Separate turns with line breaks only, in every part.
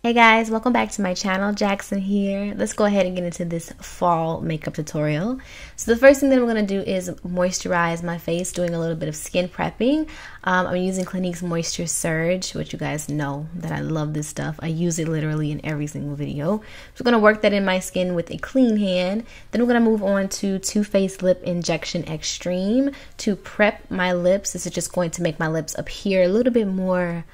Hey guys, welcome back to my channel. Jackson here. Let's go ahead and get into this fall makeup tutorial. So the first thing that I'm going to do is moisturize my face, doing a little bit of skin prepping. I'm using Clinique's Moisture Surge, which you guys know that I love this stuff. I use it literally in every single video. So I'm going to work that in my skin with a clean hand. Then I'm going to move on to Too Faced Lip Injection Extreme to prep my lips. This is just going to make my lips appear a little bit more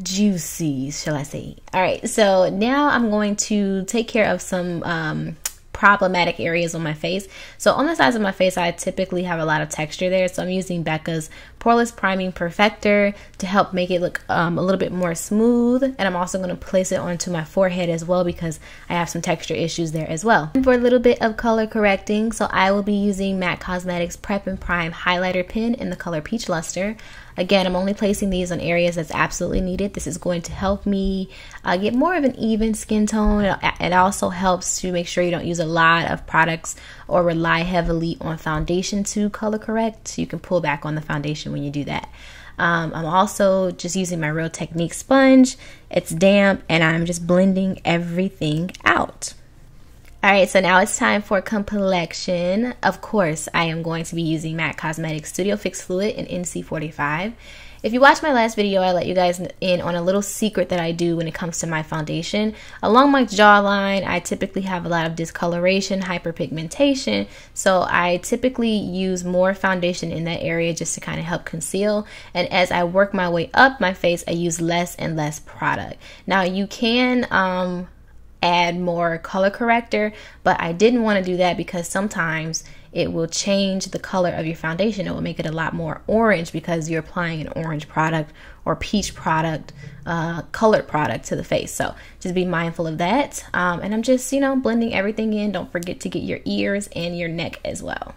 juicy, shall I say. All right, so now I'm going to take care of some problematic areas on my face. So on the sides of my face, I typically have a lot of texture there, so I'm using Becca's Poreless Priming Perfector to help make it look a little bit more smooth, and I'm also going to place it onto my forehead as well because I have some texture issues there as well. And for a little bit of color correcting, so I will be using MAC Cosmetics Prep and Prime Highlighter Pen in the color Peach Luster. Again, I'm only placing these on areas that's absolutely needed. This is going to help me get more of an even skin tone. It also helps to make sure you don't use a lot of products or rely heavily on foundation to color correct. So you can pull back on the foundation when you do that. I'm also just using my Real Technique sponge. It's damp and I'm just blending everything out. Alright, so now it's time for complexion. Of course, I am going to be using MAC Cosmetics Studio Fix Fluid in NC45. If you watched my last video, I let you guys in on a little secret that I do when it comes to my foundation. Along my jawline, I typically have a lot of discoloration, hyperpigmentation, so I typically use more foundation in that area just to kind of help conceal. And as I work my way up my face, I use less and less product. Now, you can add more color corrector, but I didn't want to do that because sometimes it will change the color of your foundation. It will make it a lot more orange because you're applying an orange product or peach product, colored product to the face. So just be mindful of that. And I'm just, blending everything in. Don't forget to get your ears and your neck as well.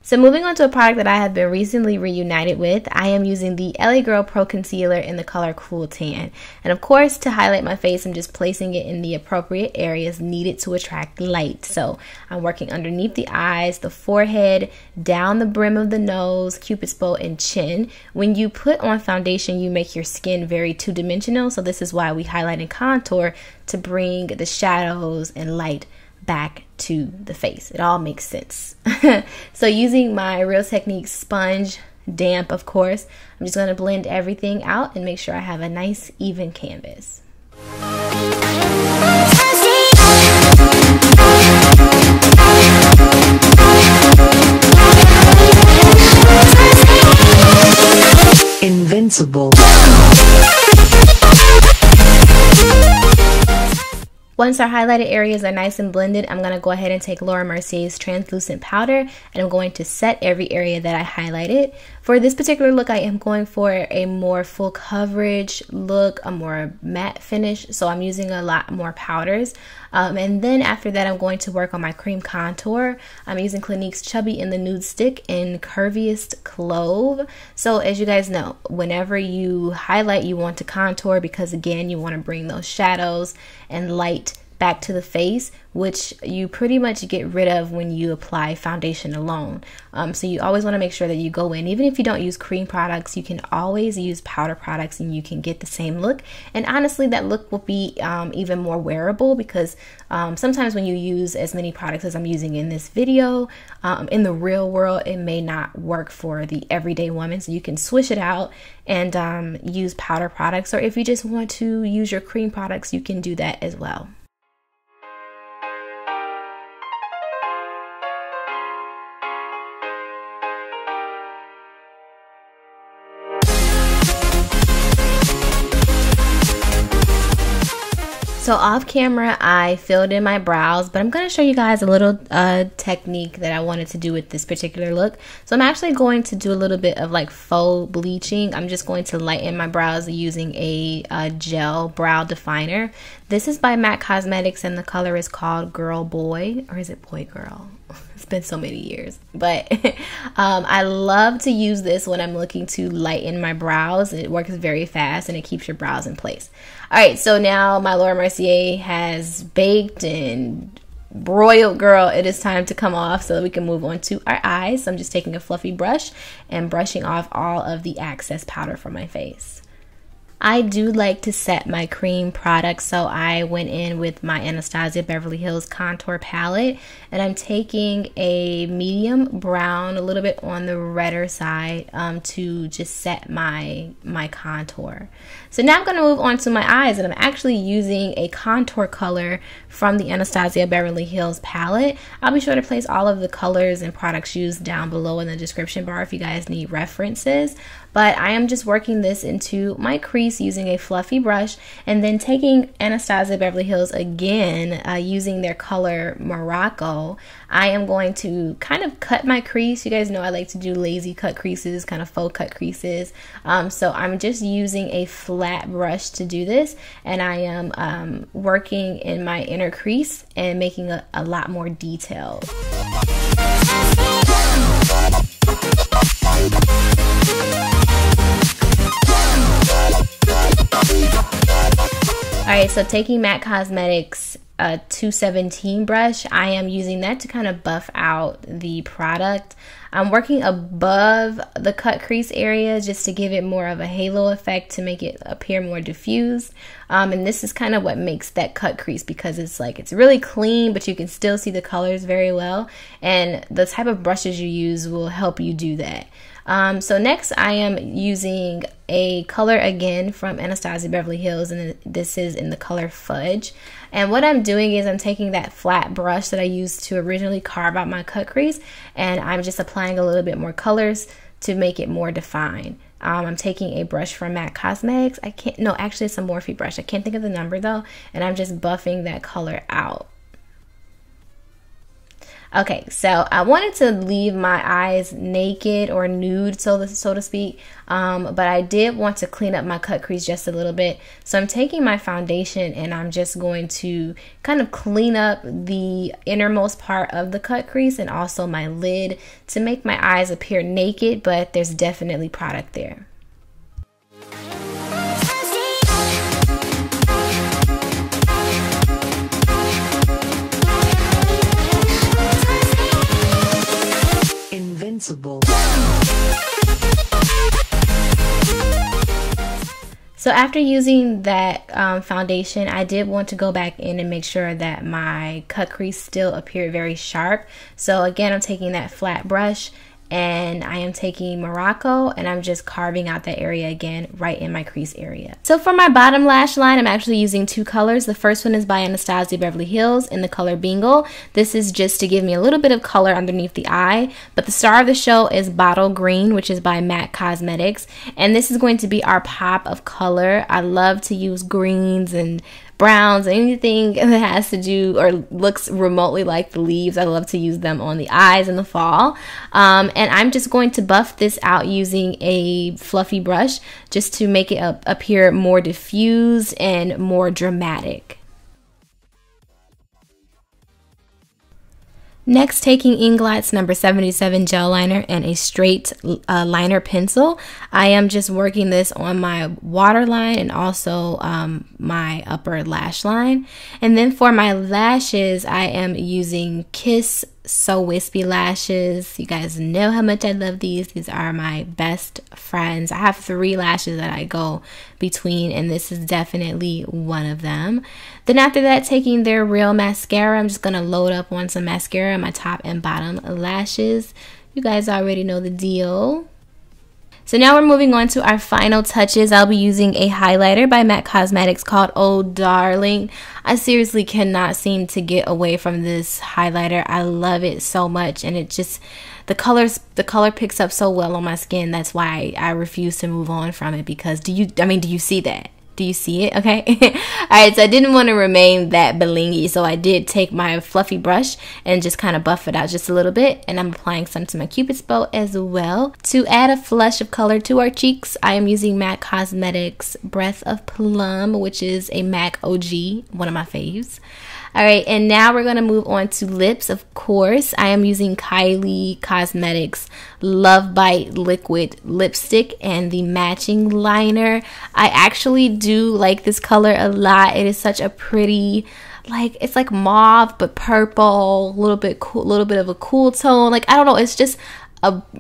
So moving on to a product that I have been recently reunited with, I am using the LA Girl Pro Concealer in the color Cool Tan. And of course, to highlight my face, I'm just placing it in the appropriate areas needed to attract light. So I'm working underneath the eyes, the forehead, down the brim of the nose, Cupid's bow, and chin. When you put on foundation, you make your skin very two-dimensional. So this is why we highlight and contour to bring the shadows and light back to the face. It all makes sense. So using my Real Technique sponge, damp of course, I'm just going to blend everything out and make sure I have a nice even canvas.
Invincible.
Once our highlighted areas are nice and blended, I'm going to go ahead and take Laura Mercier's translucent powder and I'm going to set every area that I highlighted. For this particular look, I am going for a more full coverage look, a more matte finish, so I'm using a lot more powders. And then after that, I'm going to work on my cream contour. I'm using Clinique's Chubby in the Nude Stick in Curviest Clove. So as you guys know, whenever you highlight, you want to contour because again, you want to bring those shadows and light back to the face, which you pretty much get rid of when you apply foundation alone. So you always want to make sure that you go in, even if you don't use cream products, you can always use powder products and you can get the same look. And honestly, that look will be even more wearable because sometimes when you use as many products as I'm using in this video, in the real world, it may not work for the everyday woman. So you can switch it out and use powder products, or if you just want to use your cream products, you can do that as well. So off camera, I filled in my brows, but I'm going to show you guys a little technique that I wanted to do with this particular look. So I'm actually going to do a little bit of like faux bleaching. I'm just going to lighten my brows using a gel brow definer. This is by MAC Cosmetics and the color is called Girl Boy, or is it Boy Girl? It's been so many years, but I love to use this when I'm looking to lighten my brows. It works very fast and it keeps your brows in place. All right, so now my Laura Mercier has baked and broiled, girl. It is time to come off so that we can move on to our eyes. So I'm just taking a fluffy brush and brushing off all of the excess powder from my face. I do like to set my cream products, so I went in with my Anastasia Beverly Hills contour palette, and I'm taking a medium brown, a little bit on the redder side, to just set my contour. So now I'm going to move on to my eyes, and I'm actually using a contour color from the Anastasia Beverly Hills palette. I'll be sure to place all of the colors and products used down below in the description bar if you guys need references. But I am just working this into my crease using a fluffy brush, and then taking Anastasia Beverly Hills again, using their color Morocco. I am going to kind of cut my crease. You guys know I like to do lazy cut creases, kind of faux cut creases. So I'm just using a flat brush to do this, and I am working in my inner crease and making a lot more detail. Alright, so taking MAC Cosmetics 217 brush, I am using that to kind of buff out the product. I'm working above the cut crease area just to give it more of a halo effect, to make it appear more diffused. And this is kind of what makes that cut crease, because it's really clean, but you can still see the colors very well. And the type of brushes you use will help you do that. So next I am using a color again from Anastasia Beverly Hills, and this is in the color Fudge. And what I'm doing is I'm taking that flat brush that I used to originally carve out my cut crease, and I'm just applying a little bit more colors to make it more defined. I'm taking a brush from MAC Cosmetics. Actually it's a Morphe brush. I can't think of the number though, and I'm just buffing that color out. Okay, so I wanted to leave my eyes naked or nude, so to speak, but I did want to clean up my cut crease just a little bit. So I'm taking my foundation and I'm just going to kind of clean up the innermost part of the cut crease and also my lid to make my eyes appear naked, but there's definitely product there. So after using that foundation, I did want to go back in and make sure that my cut crease still appeared very sharp. So again, I'm taking that flat brush and I am taking Morocco and I'm just carving out that area again right in my crease area. So for my bottom lash line, I'm actually using two colors. The first one is by Anastasia Beverly Hills in the color Bengal. This is just to give me a little bit of color underneath the eye, but the star of the show is Bottle Green, which is by MAC Cosmetics, and this is going to be our pop of color. I love to use greens and browns, anything that has to do or looks remotely like the leaves. I love to use them on the eyes in the fall. And I'm just going to buff this out using a fluffy brush just to make it appear more diffused and more dramatic. Next, taking Inglot's number 77 gel liner and a straight liner pencil, I am just working this on my waterline and also my upper lash line. And then for my lashes, I am using Kiss So Wispy lashes. You guys know how much I love these. These are my best friends. I have 3 lashes that I go between, and this is definitely one of them. Then after that, taking their Real mascara, I'm just going to load up on some mascara on my top and bottom lashes. You guys already know the deal. So now we're moving on to our final touches. I'll be using a highlighter by MAC Cosmetics called Oh Darling. I seriously cannot seem to get away from this highlighter. I love it so much, and it just, the color picks up so well on my skin. That's why I refuse to move on from it, because do you see that? Do you see it? Okay. Alright, so I didn't want to remain that blingy, so I did take my fluffy brush and just kind of buff it out just a little bit, and I'm applying some to my Cupid's bow as well. To add a flush of color to our cheeks, I am using MAC Cosmetics Breath of Plum, which is a MAC OG, one of my faves. Alright, and now we're going to move on to lips. Of course, I am using Kylie Cosmetics Love Bite Liquid Lipstick and the matching liner. I actually do like this color a lot. It is such a pretty, like, it's like mauve but purple, a little bit of a cool tone. Like, I don't know, it's just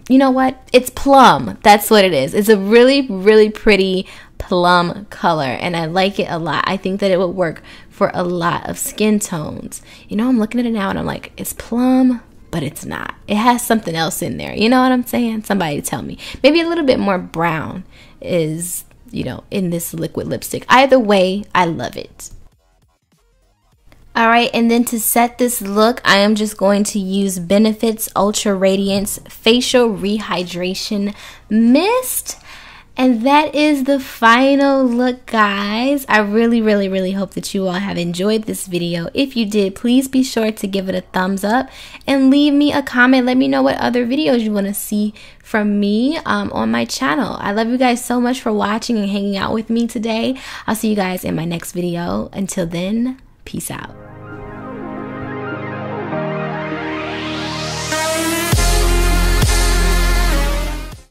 you know what? It's plum. That's what it is. It's a really, really pretty plum color, and I like it a lot. I think that it would work for a lot of skin tones. You know, I'm looking at it now and I'm like, it's plum, but it's not. It has something else in there. You know what I'm saying? Somebody tell me. Maybe a little bit more brown is, you know, in this liquid lipstick. Either way, I love it. Alright, and then to set this look, I am just going to use Benefit's Ultra Radiance Facial Rehydration Mist. And that is the final look, guys. I really, really, really hope that you all have enjoyed this video. If you did, please be sure to give it a thumbs up and leave me a comment. Let me know what other videos you want to see from me on my channel. I love you guys so much for watching and hanging out with me today. I'll see you guys in my next video. Until then, peace out.